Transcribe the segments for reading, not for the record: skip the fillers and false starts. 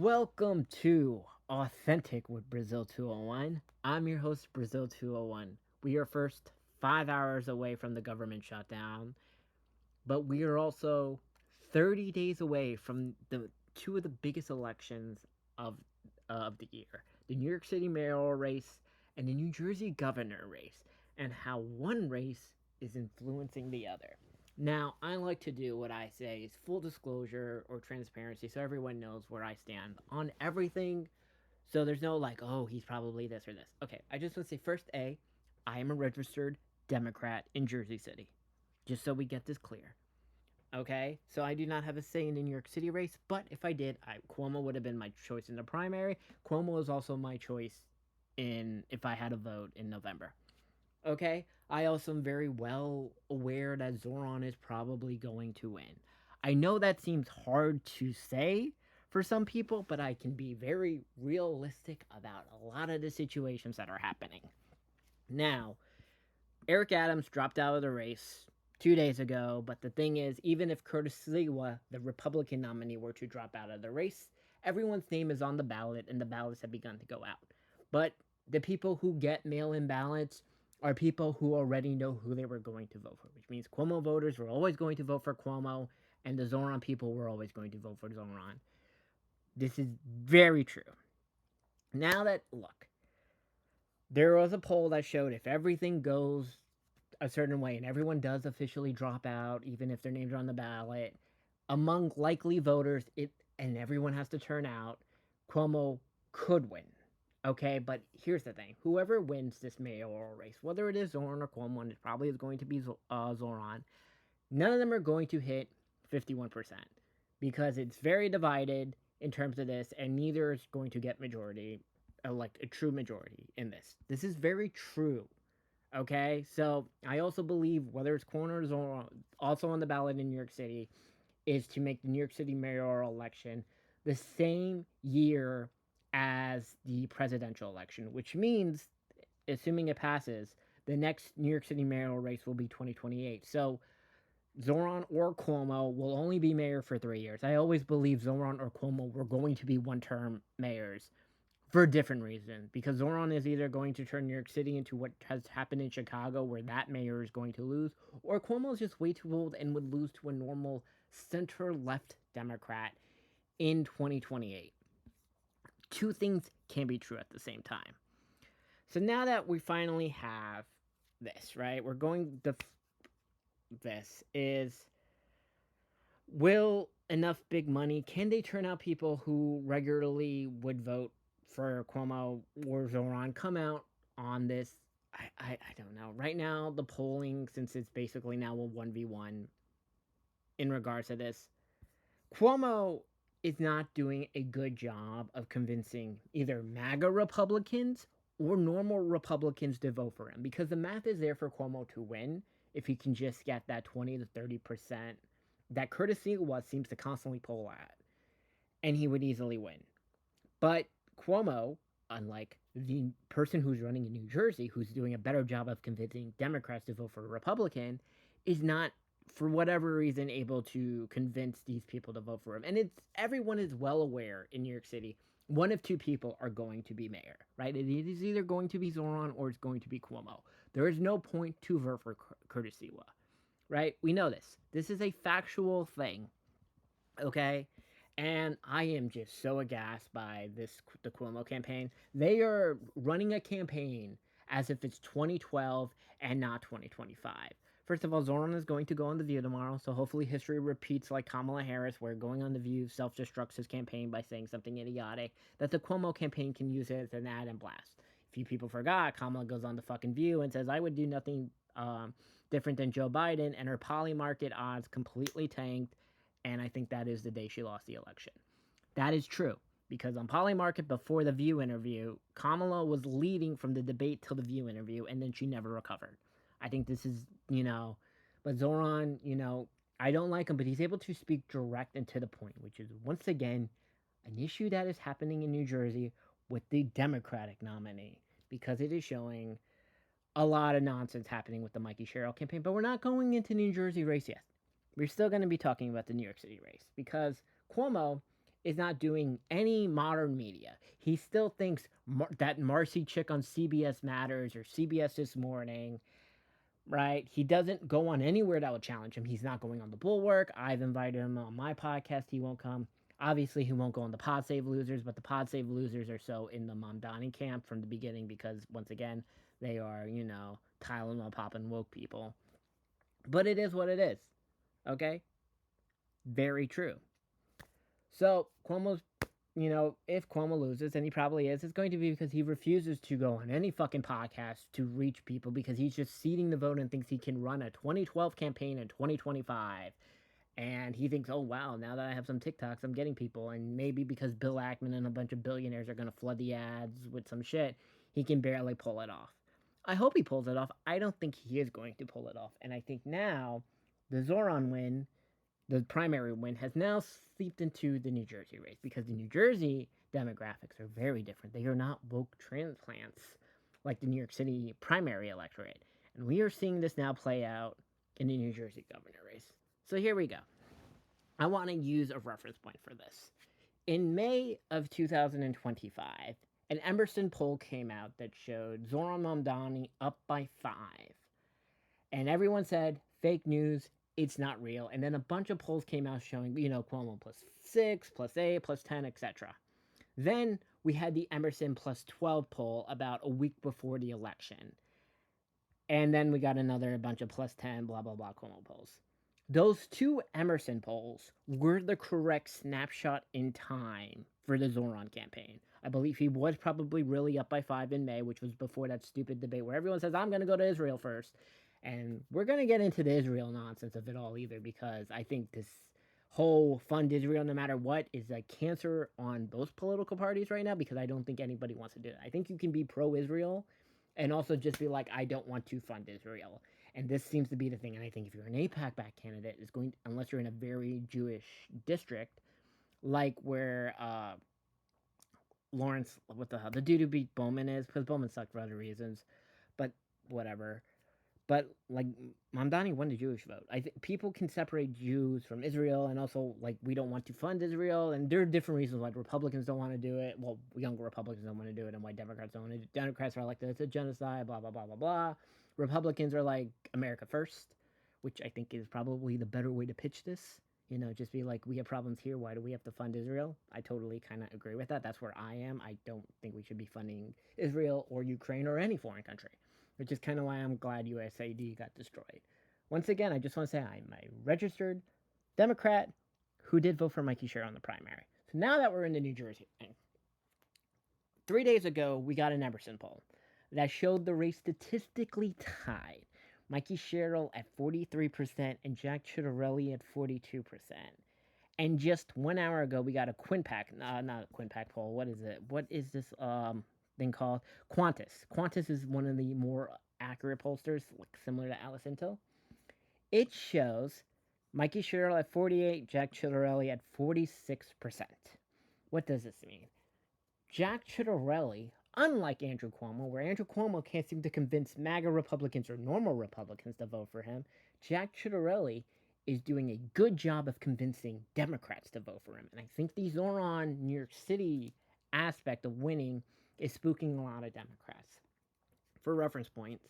Welcome to Authentic with Brazil 201. I'm your host, Brazil 201. We are first 5 hours away from the government shutdown, but we are also 30 days away from the two of the biggest elections of, of the year, the New York City mayoral race and the New Jersey governor race, and how one race is influencing the other. Now, I like to do what I say is full disclosure or transparency so everyone knows where I stand on everything. So there's no like, oh, he's probably this or this. Okay, I just want to say first, I am a registered Democrat in Jersey City. Just so we get this clear. Okay, so I do not have a say in the New York City race, but if I did, Cuomo would have been my choice in the primary. Cuomo is also my choice in if I had a vote in November. Okay, I also am very well aware that Zohran is probably going to win. I know that seems hard to say for some people, but I can be very realistic about a lot of the situations that are happening. Now, Eric Adams dropped out of the race 2 days ago, but the thing is, even if Curtis Sliwa, the Republican nominee, were to drop out of the race, everyone's name is on the ballot and the ballots have begun to go out. But the people who get mail in ballots are people who already know who they were going to vote for, which means Cuomo voters were always going to vote for Cuomo, and the Zohran people were always going to vote for Zohran. This is very true. Now that, look, there was a poll that showed if everything goes a certain way and everyone does officially drop out, even if their names are on the ballot, among likely voters, and everyone has to turn out, Cuomo could win. Okay, but here's the thing: whoever wins this mayoral race, whether it is Zohran or Cuomo, and it probably is going to be Zohran, none of them are going to hit 51% because it's very divided in terms of this, and neither is going to get majority, like a true majority in this. This is very true. Okay, so I also believe whether it's corners or also on the ballot in New York City is to make the New York City mayoral election the same year as the presidential election, which means, assuming it passes, the next New York City mayoral race will be 2028. So Zohran or Cuomo will only be mayor for 3 years. I always believe Zohran or Cuomo were going to be one-term mayors for a different reason. Because Zohran is either going to turn New York City into what has happened in Chicago, where that mayor is going to lose, or Cuomo is just way too old and would lose to a normal center-left Democrat in 2028. Two things can be true at the same time. So now that we finally have this, right? We're going the this is will enough big money can they turn out people who regularly would vote for Cuomo or Zoran come out on this? I don't know. Right now, the polling, since it's basically now a 1v1 in regards to this, Cuomo is not doing a good job of convincing either MAGA Republicans or normal Republicans to vote for him because the math is there for Cuomo to win if he can just get that 20 to 30% that Curtis Segal seems to constantly poll at, and he would easily win. But Cuomo, unlike the person who's running in New Jersey, who's doing a better job of convincing Democrats to vote for a Republican, is not, for whatever reason, able to convince these people to vote for him. And it's everyone is well aware in New York City, one of two people are going to be mayor, right? It is either going to be Zoran or it's going to be Cuomo. There is no point to vote for Curtis Sewa, right? We know this. This is a factual thing, okay? And I am just so aghast by the Cuomo campaign. They are running a campaign as if it's 2012 and not 2025. First of all, Zoran is going to go on The View tomorrow, so hopefully history repeats like Kamala Harris, where going on The View self-destructs his campaign by saying something idiotic that the Cuomo campaign can use it as an ad and blast. A few people forgot, Kamala goes on The fucking View and says, I would do nothing different than Joe Biden, and her poly market odds completely tanked, and I think that is the day she lost the election. That is true because on Polymarket before the View interview, Kamala was leading from the debate till the View interview, and then she never recovered. I think this is, but Zoran, I don't like him, but he's able to speak direct and to the point, which is once again an issue that is happening in New Jersey with the Democratic nominee because it is showing a lot of nonsense happening with the Mikie Sherrill campaign. But we're not going into New Jersey race yet. We're still going to be talking about the New York City race because Cuomo is not doing any modern media. He still thinks that Marcy chick on CBS Matters or CBS This Morning, right? He doesn't go on anywhere that would challenge him. He's not going on the Bulwark. I've invited him on my podcast. He won't come. Obviously, he won't go on the Pod Save Losers, but the Pod Save Losers are so in the Mamdani camp from the beginning because, once again, they are, Tylenol popping woke people. But it is what it is. Okay? Very true. So, if Cuomo loses, and he probably is, it's going to be because he refuses to go on any fucking podcast to reach people because he's just seeding the vote and thinks he can run a 2012 campaign in 2025. And he thinks, oh wow, now that I have some TikToks, I'm getting people. And maybe because Bill Ackman and a bunch of billionaires are going to flood the ads with some shit, he can barely pull it off. I hope he pulls it off. I don't think he is going to pull it off. And I think now the Zohran win, the primary win, has now seeped into the New Jersey race because the New Jersey demographics are very different. They are not woke transplants like the New York City primary electorate. And we are seeing this now play out in the New Jersey governor race. So here we go. I want to use a reference point for this. In May of 2025, an Emerson poll came out that showed Zohran Mamdani up by 5. And everyone said, fake news, it's not real. And then a bunch of polls came out showing, Cuomo +6, +8, +10, etc. Then we had the Emerson +12 poll about a week before the election. And then we got another bunch of +10, blah, blah, blah Cuomo polls. Those two Emerson polls were the correct snapshot in time for the Zohran campaign. I believe he was probably really up by 5 in May, which was before that stupid debate where everyone says, I'm going to go to Israel first. And we're going to get into the Israel nonsense of it all either, because I think this whole fund Israel no matter what is a cancer on both political parties right now, because I don't think anybody wants to do it. I think you can be pro-Israel and also just be like, I don't want to fund Israel. And this seems to be the thing. And I think if you're an AIPAC back candidate, is going unless you're in a very Jewish district, like where Lawrence, what the hell, the dude who beat Bowman is, because Bowman sucked for other reasons, but whatever. But like Mamdani won the Jewish vote. I think people can separate Jews from Israel, and also like we don't want to fund Israel, and there are different reasons why Republicans don't want to do it. Well, younger Republicans don't want to do it, and why Democrats don't want to do it. Democrats are like, it's a genocide, blah blah blah blah blah. Republicans are like America first, which I think is probably the better way to pitch this. Just be like, we have problems here. Why do we have to fund Israel? I totally kind of agree with that. That's where I am. I don't think we should be funding Israel or Ukraine or any foreign country, which is kind of why I'm glad USAID got destroyed. Once again, I just want to say I'm a registered Democrat who did vote for Mikie Sherrill in the primary. So now that we're in the New Jersey thing, 3 days ago, we got an Emerson poll that showed the race statistically tied. Mikie Sherrill at 43% and Jack Ciattarelli at 42%. And just 1 hour ago, we got a Quinpac, not a Quinpac poll. What is it? What is this thing called? Qantas. Qantas is one of the more accurate pollsters, like similar to Alice Intel. It shows Mikie Sherrill at 48, Jack Ciattarelli at 46%. What does this mean? Jack Ciattarelli, unlike Andrew Cuomo, where Andrew Cuomo can't seem to convince MAGA Republicans or normal Republicans to vote for him, Jack Ciattarelli is doing a good job of convincing Democrats to vote for him. And I think the Zohran New York City aspect of winning is spooking a lot of Democrats. For reference points,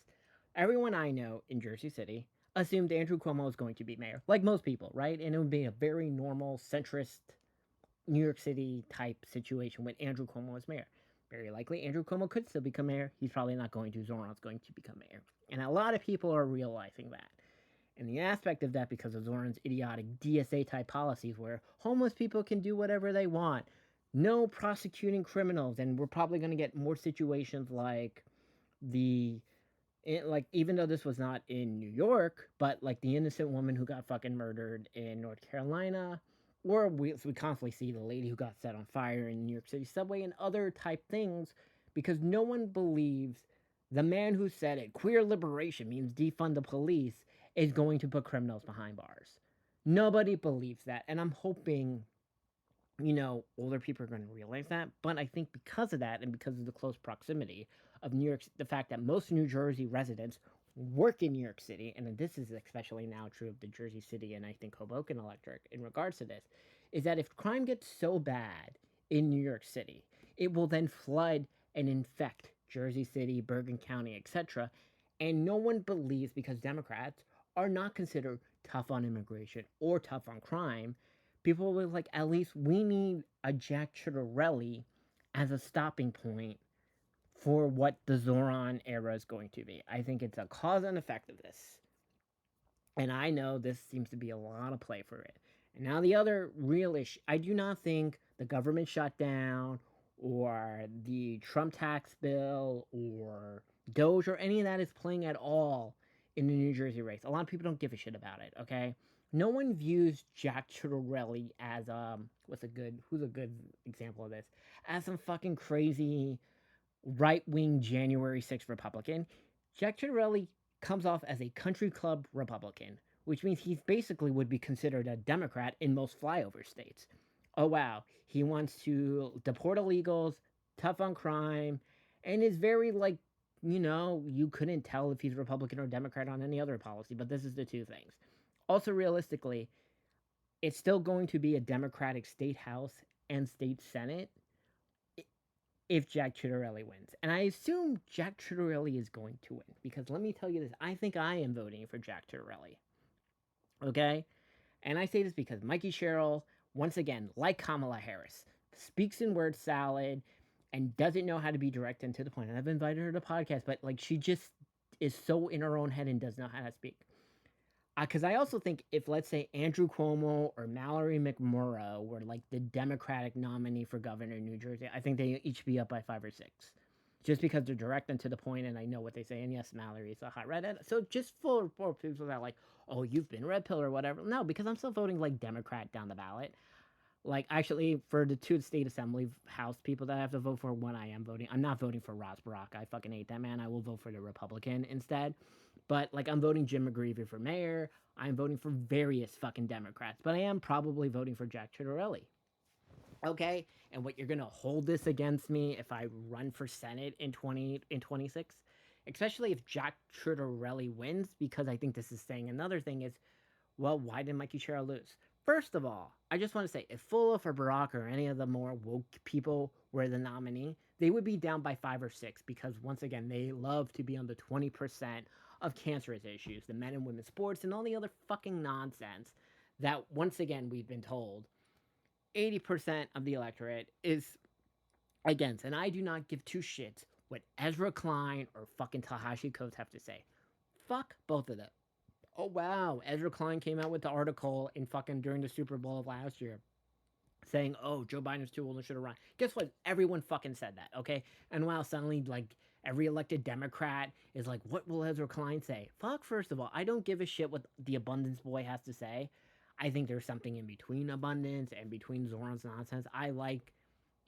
everyone I know in Jersey City assumed Andrew Cuomo was going to be mayor, like most people, right? And it would be a very normal, centrist New York City type situation when Andrew Cuomo was mayor. Very likely, Andrew Cuomo could still become mayor. He's probably not going to. Zohran's going to become mayor. And a lot of people are realizing that. And the aspect of that, because of Zohran's idiotic DSA type policies where homeless people can do whatever they want, no prosecuting criminals, and we're probably going to get more situations like even though this was not in New York, but like the innocent woman who got fucking murdered in North Carolina, or we constantly see the lady who got set on fire in New York City subway and other type things, because no one believes the man who said it, queer liberation means defund the police, is going to put criminals behind bars. Nobody believes that, and I'm hoping older people are going to realize that. But I think because of that, and because of the close proximity of New York, the fact that most New Jersey residents work in New York City, and this is especially now true of the Jersey City and I think Hoboken electorate in regards to this, is that if crime gets so bad in New York City, it will then flood and infect Jersey City, Bergen County, etc. And no one believes, because Democrats are not considered tough on immigration or tough on crime, people were like, at least we need a Jack Ciattarelli as a stopping point for what the Zohran era is going to be. I think it's a cause and effect of this. And I know this seems to be a lot of play for it. And now the other real issue, I do not think the government shutdown or the Trump tax bill or Doge or any of that is playing at all in the New Jersey race. A lot of people don't give a shit about it, okay? No one views Jack Ciattarelli as who's a good example of this? As some fucking crazy right wing January 6th Republican. Jack Ciattarelli comes off as a country club Republican, which means he basically would be considered a Democrat in most flyover states. Oh, wow. He wants to deport illegals, tough on crime, and is very, like, you couldn't tell if he's Republican or Democrat on any other policy, but this is the two things. Also, realistically, it's still going to be a Democratic state house and state senate if Jack Ciattarelli wins. And I assume Jack Ciattarelli is going to win because let me tell you this, I think I am voting for Jack Ciattarelli. Okay? And I say this because Mikie Sherrill, once again, like Kamala Harris, speaks in word salad and doesn't know how to be direct and to the point. And I've invited her to podcast, but like she just is so in her own head and does not know how to speak. Because I also think if, let's say, Andrew Cuomo or Mallory McMurrow were like the Democratic nominee for governor in New Jersey, I think they each be up by 5 or 6. Just because they're direct and to the point and I know what they say. And yes, Mallory's a hot redhead. So just for people that are like, oh, you've been red pill or whatever. No, because I'm still voting like Democrat down the ballot. Like, actually, for the two state assembly house people that I have to vote for, when I am voting, I'm not voting for Ross Barack. I fucking hate that man. I will vote for the Republican instead. But, like, I'm voting Jim McGreevey for mayor. I'm voting for various fucking Democrats. But I am probably voting for Jack Ciattarelli. Okay? And what you're going to hold this against me if I run for Senate in 26? Especially if Jack Ciattarelli wins, because I think this is saying another thing is, well, why did Mikie Sherrill lose? First of all, I just want to say, if Fulop or Barack or any of the more woke people were the nominee, they would be down by 5 or 6 because, once again, they love to be on the 20% of cancerous issues, the men and women's sports, and all the other fucking nonsense that, once again, we've been told 80% of the electorate is against. And I do not give two shits what Ezra Klein or fucking Tahashi Coates have to say. Fuck both of them. Oh wow, Ezra Klein came out with the article in fucking during the Super Bowl of last year saying, "Oh, Joe Biden's too old and should have run." Guess what? Everyone fucking said that, okay? And while suddenly like every elected Democrat is like, "What will Ezra Klein say?" Fuck, first of all, I don't give a shit what the abundance boy has to say. I think there's something in between abundance and between Zoran's nonsense. I like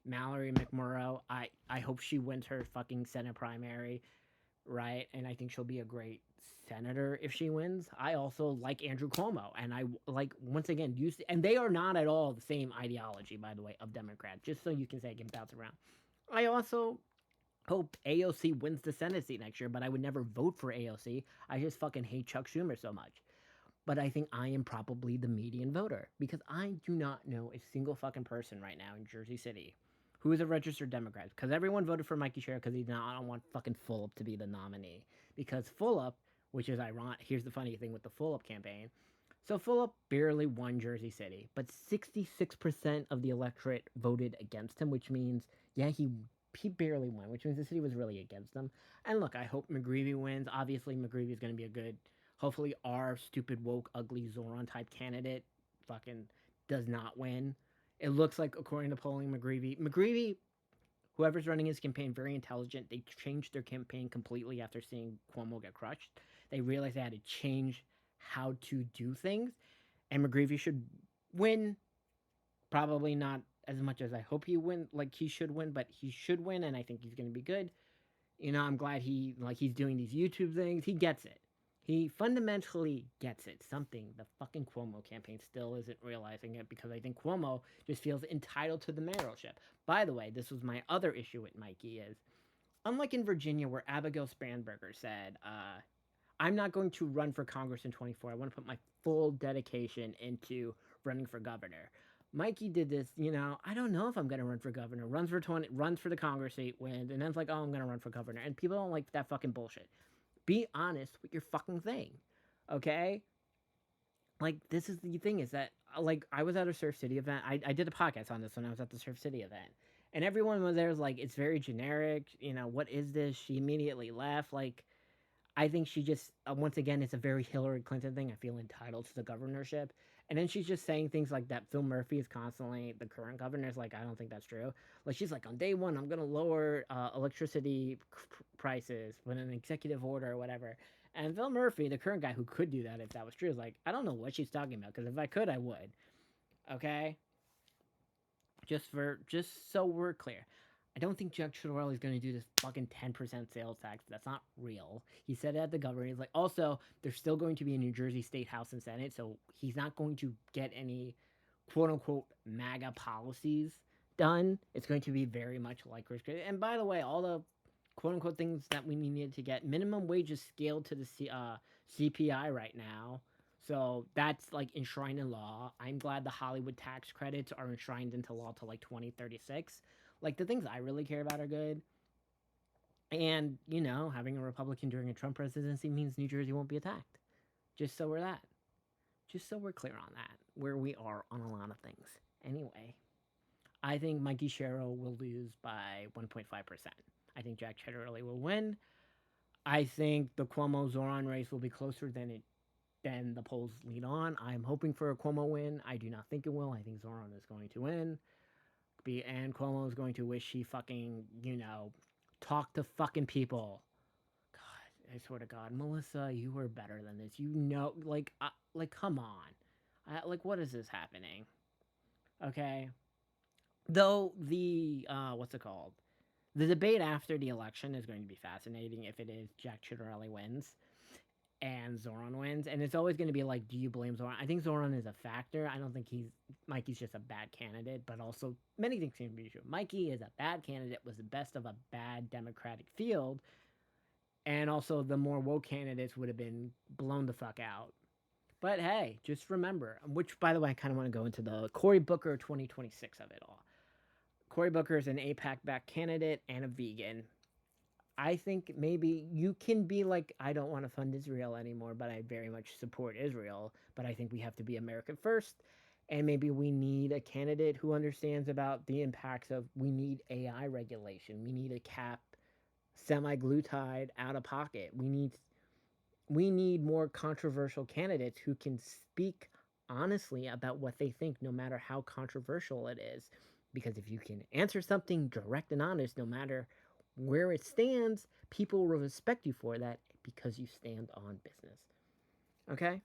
Mallory McMurrow. I hope she wins her fucking Senate primary, right? And I think she'll be a great senator if she wins. I also like Andrew Cuomo, and I like once again used and they are not at all the same ideology, by the way, of Democrat. Just so you can say I can bounce around. I also hope AOC wins the Senate seat next year, but I would never vote for AOC. I just fucking hate Chuck Schumer so much. But I think I am probably the median voter because I do not know a single fucking person right now in Jersey City who is a registered Democrat. Because everyone voted for Mikie Sherrill because he did not want fucking Fulop to be the nominee. Because Fulop, which is ironic, here's the funny thing with the Fulop campaign. So Fulop barely won Jersey City, but 66% of the electorate voted against him, which means, yeah, he barely won, which means the city was really against him. And look, I hope McGreevey wins. Obviously, McGreevey is going to be a good, hopefully, our stupid, woke, ugly Zoran type candidate fucking does not win. It looks like, according to polling, McGreevey, whoever's running his campaign, very intelligent. They changed their campaign completely after seeing Cuomo get crushed. They realized they had to change how to do things, and McGreevey should win. Probably not as much as I hope he should win, but he should win, and I think he's going to be good. I'm glad he's doing these YouTube things. He gets it. He fundamentally gets it. Something the fucking Cuomo campaign still isn't realizing it because I think Cuomo just feels entitled to the mayoralship. By the way, this was my other issue with Mikie is, unlike in Virginia where Abigail Spanberger said, I'm not going to run for Congress in 24. I want to put my full dedication into running for governor. Mikie did this, I don't know if I'm gonna run for governor. Runs for the Congress seat, wins, and then's like, oh, I'm gonna run for governor. And people don't like that fucking bullshit. Be honest with your fucking thing, okay? Like this is the thing is that like I was at a Surf City event. I did a podcast on this when I was at the Surf City event, and everyone was there was like, it's very generic. What is this? She immediately left. Like I think she just once again it's a very Hillary Clinton thing. I feel entitled to the governorship, and then she's just saying things like that. Phil Murphy is constantly the current governor. Is like I don't think that's true. Like she's like on day one I'm gonna lower electricity prices with an executive order or whatever. And Phil Murphy, the current guy who could do that if that was true, is like I don't know what she's talking about because if I could I would. Okay, just so we're clear. I don't think Jack Ciattarelli is going to do this fucking 10% sales tax. That's not real. He said it at the governor. He's like, also, there's still going to be a New Jersey State House and Senate, so he's not going to get any quote unquote MAGA policies done. It's going to be very much like Chris. And by the way, all the quote unquote things that we needed to get, minimum wage is scaled to the CPI right now. So that's like enshrined in law. I'm glad the Hollywood tax credits are enshrined into law till like 2036. Like the things I really care about are good. And, having a Republican during a Trump presidency means New Jersey won't be attacked. Just so we're that. Just so we're clear on that, where we are on a lot of things. Anyway, I think Mikie Sherrill will lose by 1.5%. I think Jack Ciattarelli will win. I think the Cuomo Zohran race will be closer than the polls lead on. I'm hoping for a Cuomo win. I do not think it will. I think Zohran is going to win. And Cuomo is going to wish he fucking, talk to fucking people. God, I swear to God, Melissa, you were better than this. Like, come on. Like, what is this happening? Okay. Though what's it called? The debate after the election is going to be fascinating if it is Jack Ciattarelli wins and Zohran wins. And it's always going to be like, do you blame Zohran? I think Zohran is a factor. I don't think Mikie's just a bad candidate, but also many things seem to be true. Mikie is a bad candidate, was the best of a bad Democratic field. And also the more woke candidates would have been blown the fuck out. But hey, just remember, which by the way, I kind of want to go into the Cory Booker 2026 of it all. Cory Booker is an APAC back candidate and a vegan. I think maybe you can be like, I don't want to fund Israel anymore, but I very much support Israel. But I think we have to be American first. And maybe we need a candidate who understands about the impacts of we need AI regulation. We need a cap semi-glutide out of pocket. We need more controversial candidates who can speak honestly about what they think, no matter how controversial it is. Because if you can answer something direct and honest, no matter where it stands, people will respect you for that because you stand on business. Okay?